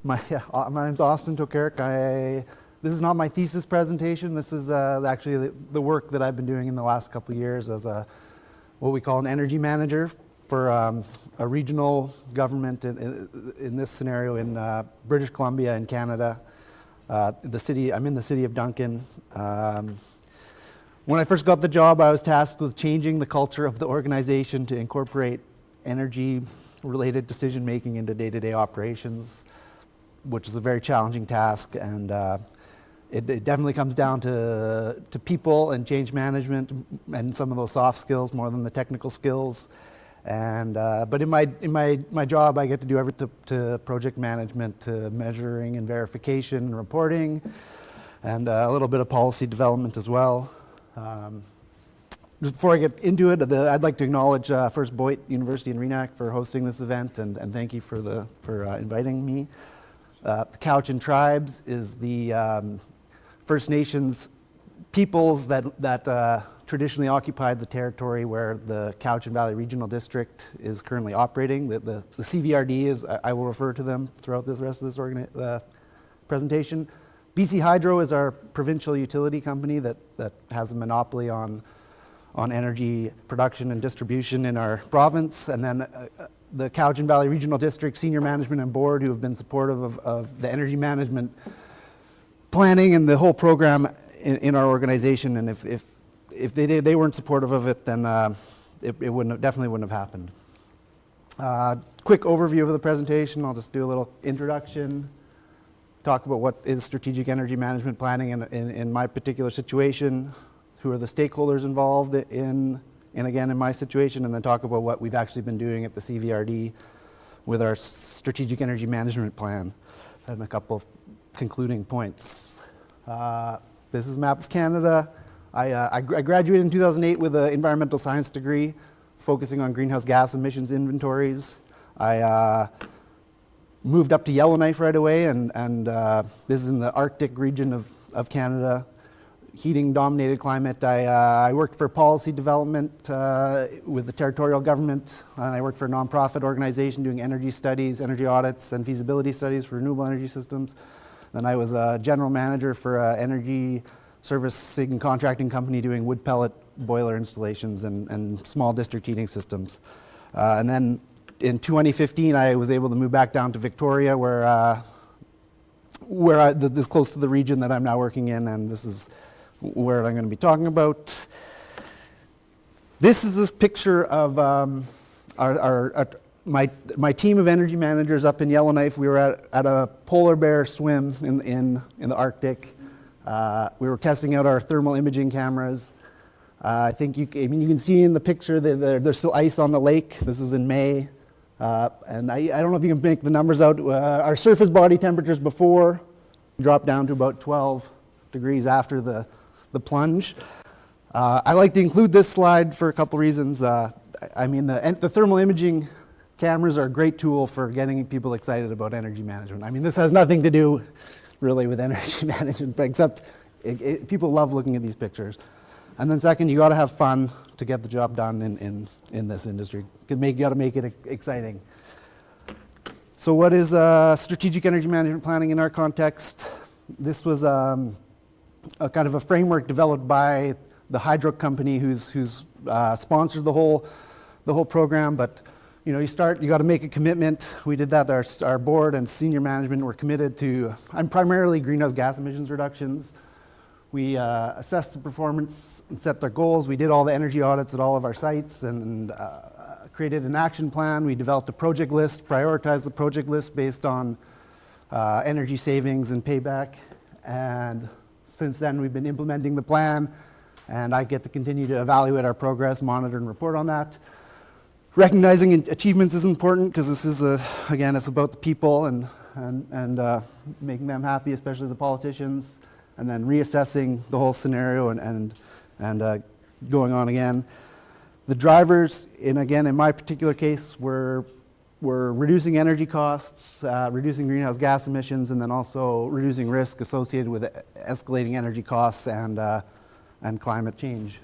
My name's Austin Tokarek. This is not my thesis presentation. This is actually the work that I've been doing in the last couple of years as what we call an energy manager for a regional government in this scenario in British Columbia in Canada. I'm in the city of Duncan. When I first got the job, I was tasked with changing the culture of the organization to incorporate energy-related decision-making into day-to-day operations, which is a very challenging task, and it definitely comes down to people and change management and some of those soft skills more than the technical skills. And but in my job, I get to do everything to project management, to measuring and verification and reporting, and a little bit of policy development as well. Just before I get into it, I'd like to acknowledge first Boyd University in Renac for hosting this event, and thank you for inviting me. The Cowichan Tribes is the First Nations peoples that traditionally occupied the territory where the Cowichan Valley Regional District is currently operating. The CVRD is, I will refer to them throughout the rest of this presentation. BC Hydro is our provincial utility company that has a monopoly on energy production and distribution in our province, and then the Cowichan Valley Regional District Senior Management and Board, who have been supportive of the energy management planning and the whole program in our organization. And if they weren't supportive of it, then it definitely wouldn't have happened. Quick overview of the presentation. I'll just do a little introduction, talk about what is strategic energy management planning in my particular situation, who are the stakeholders involved in my situation, and then talk about what we've actually been doing at the CVRD with our strategic energy management plan, and a couple of concluding points. This is a map of Canada. I graduated in 2008 with an environmental science degree, focusing on greenhouse gas emissions inventories. I moved up to Yellowknife right away, and this is in the Arctic region of Canada. Heating-dominated climate. I worked for policy development with the territorial government, and I worked for a nonprofit organization doing energy studies, energy audits, and feasibility studies for renewable energy systems. Then I was a general manager for an energy servicing and contracting company doing wood pellet boiler installations and small district heating systems. And then in 2015, I was able to move back down to Victoria, where this is close to the region that I'm now working in, and this is where I'm going to be talking about. This is this picture of my team of energy managers up in Yellowknife. We were at a polar bear swim in the Arctic. We were testing out our thermal imaging cameras. I think you can see in the picture that there's still ice on the lake. This is in May. And I don't know if you can make the numbers out. Our surface body temperatures before dropped down to about 12 degrees after the plunge. I like to include this slide for a couple reasons. The thermal imaging cameras are a great tool for getting people excited about energy management. This has nothing to do really with energy management, but except people love looking at these pictures. And then second, you got to have fun to get the job done in this industry. You got to make it exciting. So what is strategic energy management planning in our context? This was a kind of a framework developed by the hydro company who's sponsored the whole program. But you got to make a commitment. We did that. Our board and senior management were committed to primarily greenhouse gas emissions reductions. We assessed the performance and set their goals. We did all the energy audits at all of our sites and created an action plan. We developed a project list, prioritized the project list based on energy savings and payback. And since then, we've been implementing the plan, and I get to continue to evaluate our progress, monitor and report on that. Recognizing achievements is important because this is, again, it's about the people and making them happy, especially the politicians, and then reassessing the whole scenario and going on again. The drivers, in my particular case, were reducing energy costs, reducing greenhouse gas emissions, and then also reducing risk associated with escalating energy costs and climate change.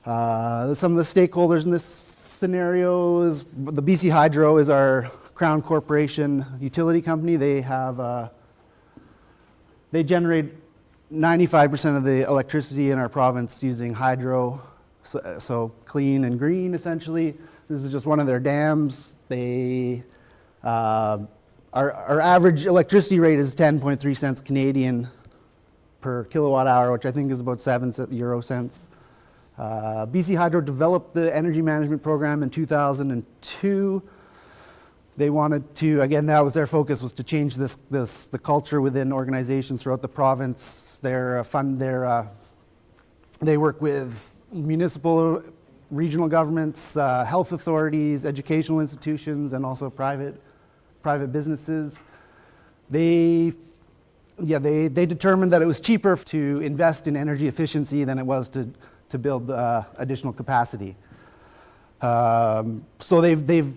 Some of the stakeholders in this scenario is the BC Hydro is our Crown Corporation utility company. They generate 95% of the electricity in our province using hydro, so clean and green essentially. This is just one of their dams. Our average electricity rate is 10.3 cents Canadian per kilowatt hour, which I think is about 7 euro cents. BC Hydro developed the energy management program in 2002. They wanted to, again, that was their focus, was to change the culture within organizations throughout the province. They work with municipal, regional governments, health authorities, educational institutions, and also private businesses. They determined that it was cheaper to invest in energy efficiency than it was to build additional capacity. So they've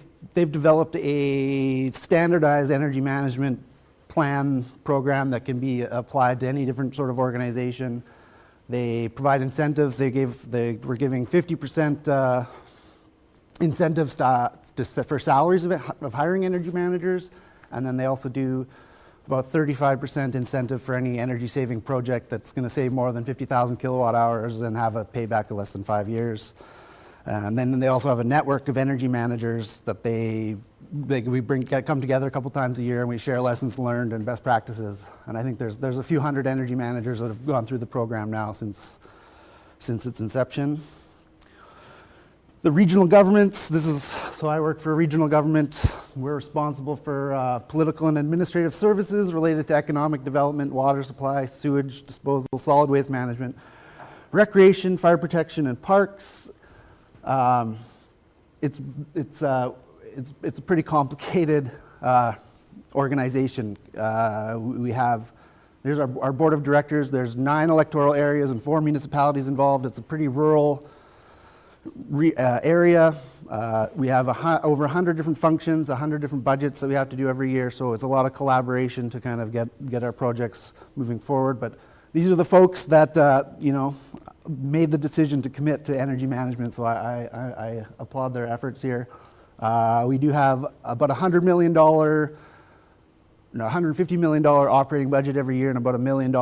developed a standardized energy management plan program that can be applied to any different sort of organization. They provide incentives. They were giving 50% incentives for salaries of hiring energy managers, and then they also do about 35% incentive for any energy saving project that's going to save more than 50,000 kilowatt hours and have a payback of less than 5 years. And then they also have a network of energy managers that come together a couple times a year, and we share lessons learned and best practices. And I think there's a few hundred energy managers that have gone through the program now since its inception. The regional governments, so I work for a regional government. We're responsible for political and administrative services related to economic development, water supply, sewage disposal, solid waste management, recreation, fire protection, and parks. It's a pretty complicated organization. There's our board of directors. There's 9 electoral areas and 4 municipalities involved. It's a pretty rural area. We have over 100 different functions, 100 different budgets that we have to do every year. So it's a lot of collaboration to kind of get our projects moving forward. But these are the folks that made the decision to commit to energy management. So I applaud their efforts here. We do have about $150 million operating budget every year, and about $1 million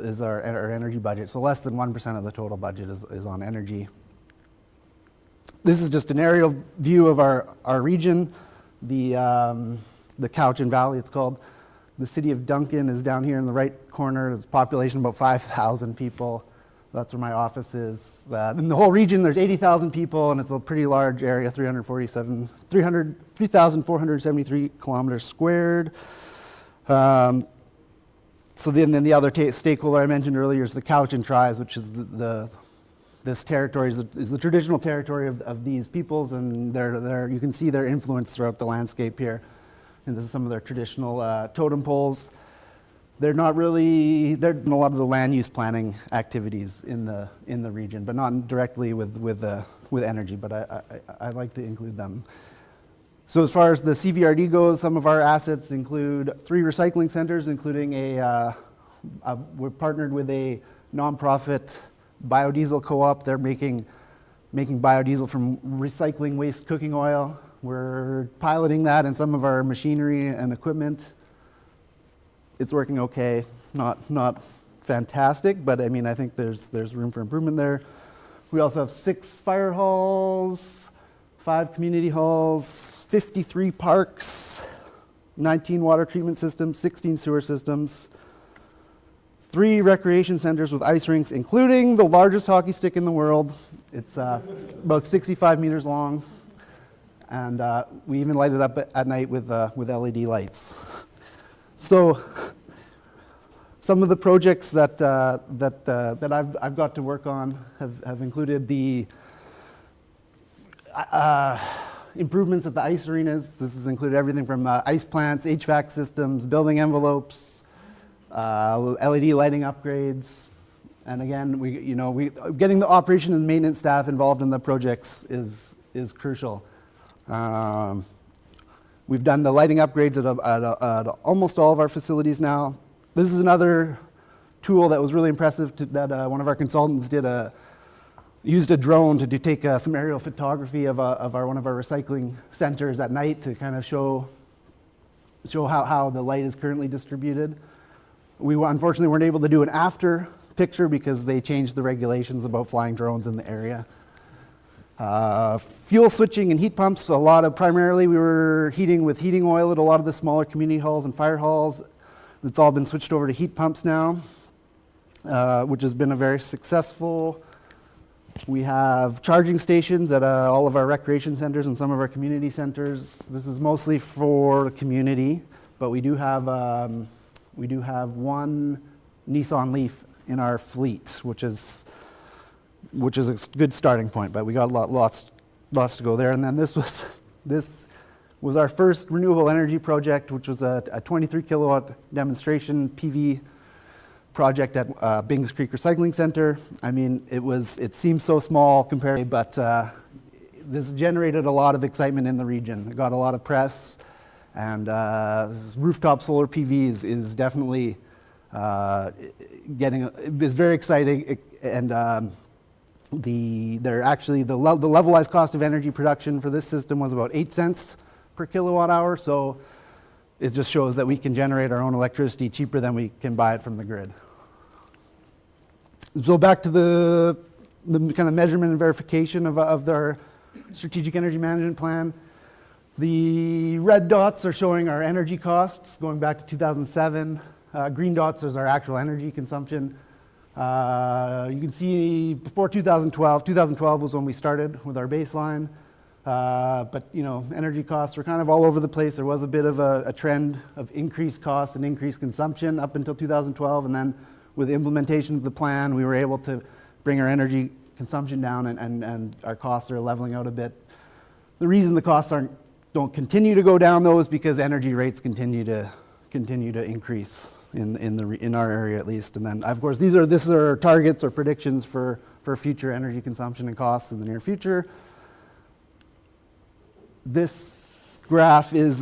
is our energy budget. So less than 1% of the total budget is on energy. This is just an aerial view of our region, the Cowichan Valley, it's called. The city of Duncan is down here in the right corner. There's a population of about 5,000 people. That's where my office is. In the whole region, there's 80,000 people, and it's a pretty large area, 3,473 kilometers squared. So then the other stakeholder I mentioned earlier is the Cowichan tribes, which is this territory is the traditional territory of these peoples, and you can see their influence throughout the landscape here. And this is some of their traditional totem poles. They're not really, they're in a lot of the land use planning activities in the region, but not directly with energy, but I like to include them. So as far as the CVRD goes, some of our assets include 3 recycling centers, including we're partnered with a nonprofit biodiesel co-op. They're making biodiesel from recycling waste cooking oil. We're piloting that in some of our machinery and equipment. It's working okay, not fantastic, but I mean, I think there's room for improvement there. We also have 6 fire halls, 5 community halls, 53 parks, 19 water treatment systems, 16 sewer systems, 3 recreation centers with ice rinks, including the largest hockey stick in the world. It's about 65 meters long, and we even light it up at night with LED lights. So, some of the projects that I've got to work on have included the improvements at the ice arenas. This has included everything from ice plants, HVAC systems, building envelopes, LED lighting upgrades, and again, getting the operation and maintenance staff involved in the projects is crucial. We've done the lighting upgrades at almost all of our facilities now. This is another tool that was really impressive that one of our consultants used a drone to take some aerial photography of one of our recycling centers at night to kind of show show how the light is currently distributed. We unfortunately weren't able to do an after picture because they changed the regulations about flying drones in the area. Fuel switching and heat pumps, primarily we were heating with heating oil at a lot of the smaller community halls and fire halls. It's all been switched over to heat pumps now, which has been a very successful. We have charging stations at all of our recreation centers and some of our community centers. This is mostly for the community, but we do have one Nissan Leaf in our fleet, which is a good starting point. But we got lots to go there. And then this was our first renewable energy project, which was a 23 kilowatt demonstration PV project at Bings Creek Recycling Center. I mean, it seems so small compared, but this generated a lot of excitement in the region. It got a lot of press, and this rooftop solar PV is definitely is very exciting. And the levelized cost of energy production for this system was about 8 cents per kilowatt hour. So it just shows that we can generate our own electricity cheaper than we can buy it from the grid. So back to the kind of measurement and verification of our strategic energy management plan. The red dots are showing our energy costs going back to 2007. Green dots is our actual energy consumption. You can see before 2012 was when we started with our baseline. But energy costs were kind of all over the place. There was a bit of a trend of increased costs and increased consumption up until 2012, and then with the implementation of the plan, we were able to bring our energy consumption down, and our costs are leveling out a bit. The reason the costs don't continue to go down, though, is because energy rates continue to increase in our area at least. And then, of course, these are targets or predictions for future energy consumption and costs in the near future. This graph is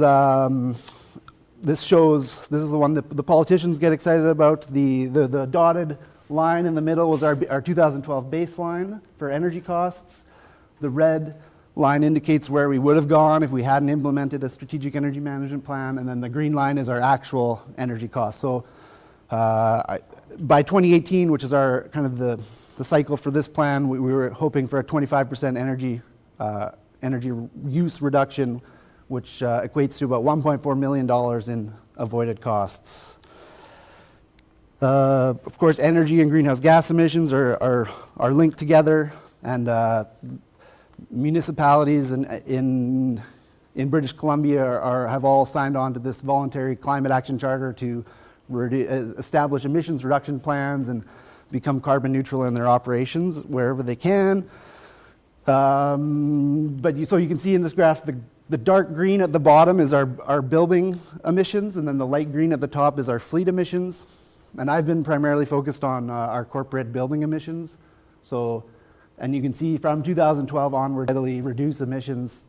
this is the one that the politicians get excited about. The dotted line in the middle was our 2012 baseline for energy costs. The red line indicates where we would have gone if we hadn't implemented a strategic energy management plan, and then the green line is our actual energy costs. So by 2018, which is our kind of the cycle for this plan, we were hoping for a 25% energy use reduction, which equates to about $1.4 million in avoided costs. Of course, energy and greenhouse gas emissions are linked together, and municipalities in British Columbia have all signed on to this voluntary climate action charter to establish emissions reduction plans and become carbon neutral in their operations wherever they can. So you can see in this graph, the dark green at the bottom is our building emissions, and then the light green at the top is our fleet emissions. And I've been primarily focused on our corporate building emissions. And you can see from 2012 onward, steadily reduce emissions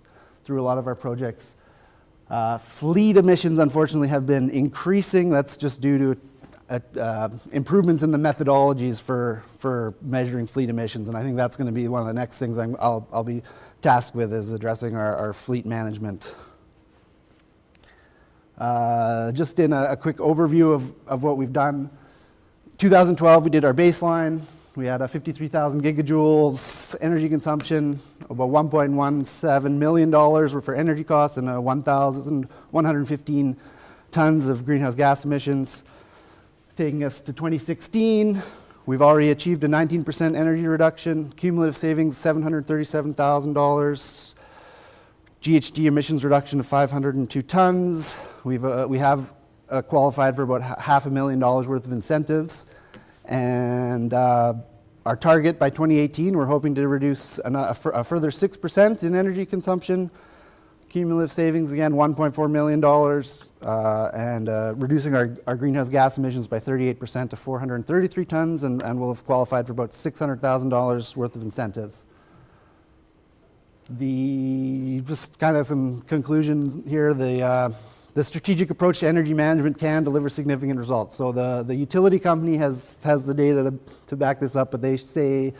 through a lot of our projects. Fleet emissions, unfortunately, have been increasing. That's just due to improvements in the methodologies for measuring fleet emissions, and I think that's going to be one of the next things I'll be tasked with, is addressing our fleet management. Just in a quick overview of what we've done. 2012, we did our baseline. We had a 53,000 gigajoules energy consumption, about $1.17 million were for energy costs, and 1,115 tons of greenhouse gas emissions. Taking us to 2016, we've already achieved a 19% energy reduction, cumulative savings $737,000, GHG emissions reduction of 502 tons. We have qualified for about $500,000 worth of incentives, and our target by 2018, we're hoping to reduce a further 6% in energy consumption. Cumulative savings, again, $1.4 million, and reducing our greenhouse gas emissions by 38% to 433 tons, and we'll have qualified for about $600,000 worth of incentives. Just kind of some conclusions here. The strategic approach to energy management can deliver significant results. So the utility company has the data to back this up, but they say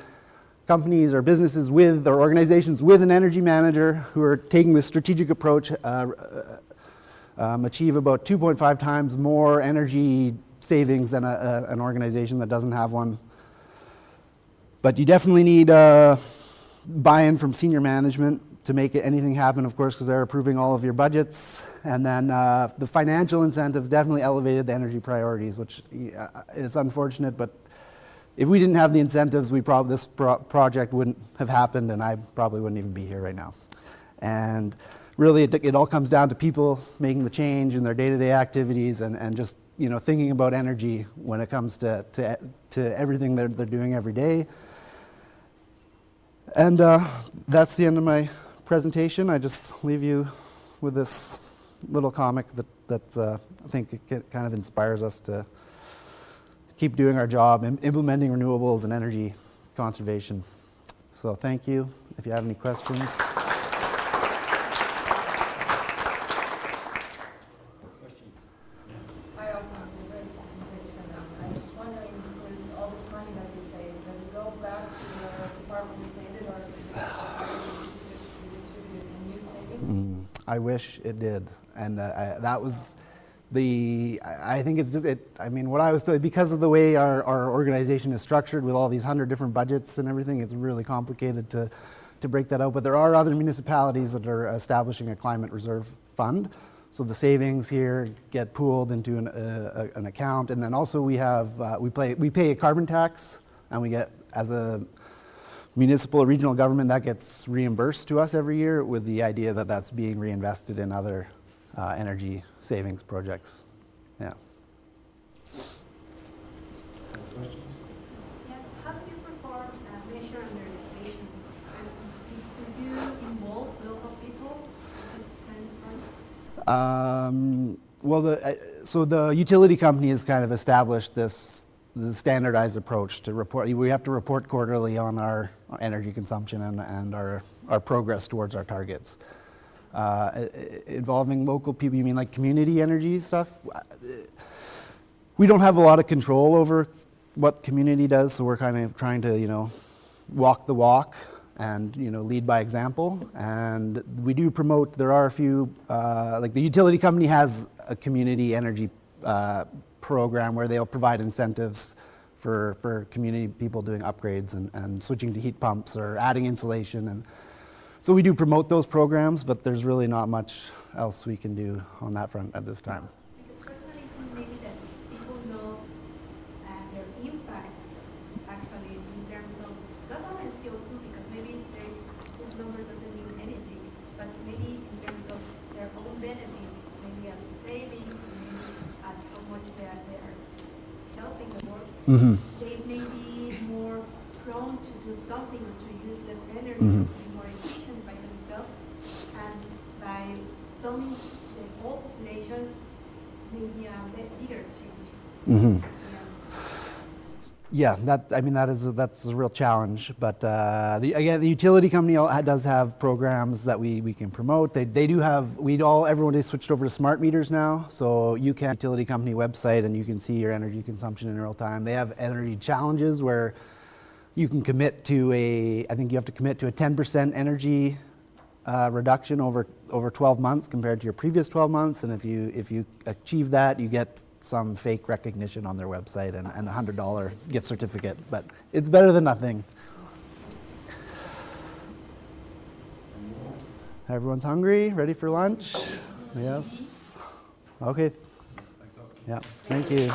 companies or businesses or organizations with an energy manager who are taking this strategic approach achieve about 2.5 times more energy savings than an organization that doesn't have one. But you definitely need buy-in from senior management to make anything happen, of course, because they're approving all of your budgets. And then the financial incentives definitely elevated the energy priorities, which is unfortunate, but if we didn't have the incentives, this project wouldn't have happened, and I probably wouldn't even be here right now. And really, it all comes down to people making the change in their day-to-day activities and just thinking about energy when it comes to everything they're doing every day. And that's the end of my presentation. I just leave you with this little comic that I think it kind of inspires us to keep doing our job, implementing renewables and energy conservation. So thank you. If you have any questions. I also have a great presentation. I'm just wondering, with all this money that you say, does it go back to the department that's in it, or is it distributed in new savings? I wish it did, and that was I think it's just what I was told, because of the way our organization is structured with all these 100 different budgets and everything, it's really complicated to break that out. But there are other municipalities that are establishing a climate reserve fund. So the savings here get pooled into an account, and then also we pay a carbon tax, and we get, as a municipal or regional government, that gets reimbursed to us every year, with the idea that that's being reinvested in other energy savings projects. Yeah. Questions? Yes. How do you perform measure and verification? And do you involve local people? So the utility company has kind of established the standardized approach to report. We have to report quarterly on our energy consumption and our progress towards our targets. Involving local people, you mean like community energy stuff? We don't have a lot of control over what community does, so we're kind of trying to, walk the walk and, lead by example. And we do promote, there are a few, like the utility company has a community energy program where they'll provide incentives for community people doing upgrades and switching to heat pumps or adding insulation. And so we do promote those programs, but there's really not much else we can do on that front at this time. Because personally, maybe that people know their impact actually in terms of not only CO2, because maybe this number doesn't mean anything, but maybe in terms of their own benefits, maybe as a savings, maybe as how much they are helping the world. Mm-hmm. They may be more prone to do something or to use less energy. Mm-hmm. Summing the whole population may be a bigger change. Mm-hmm. Yeah, that's a real challenge. But the utility company does have programs that we can promote. They do have, everyone is switched over to smart meters now. So you can utility company website and you can see your energy consumption in real time. They have energy challenges where you can commit to I think you have to commit to a 10% energy reduction over 12 months compared to your previous 12 months, and if you achieve that, you get some fake recognition on their website and a $100 gift certificate, but it's better than nothing. Everyone's hungry, ready for lunch? Yes. Okay. Yeah, thank you.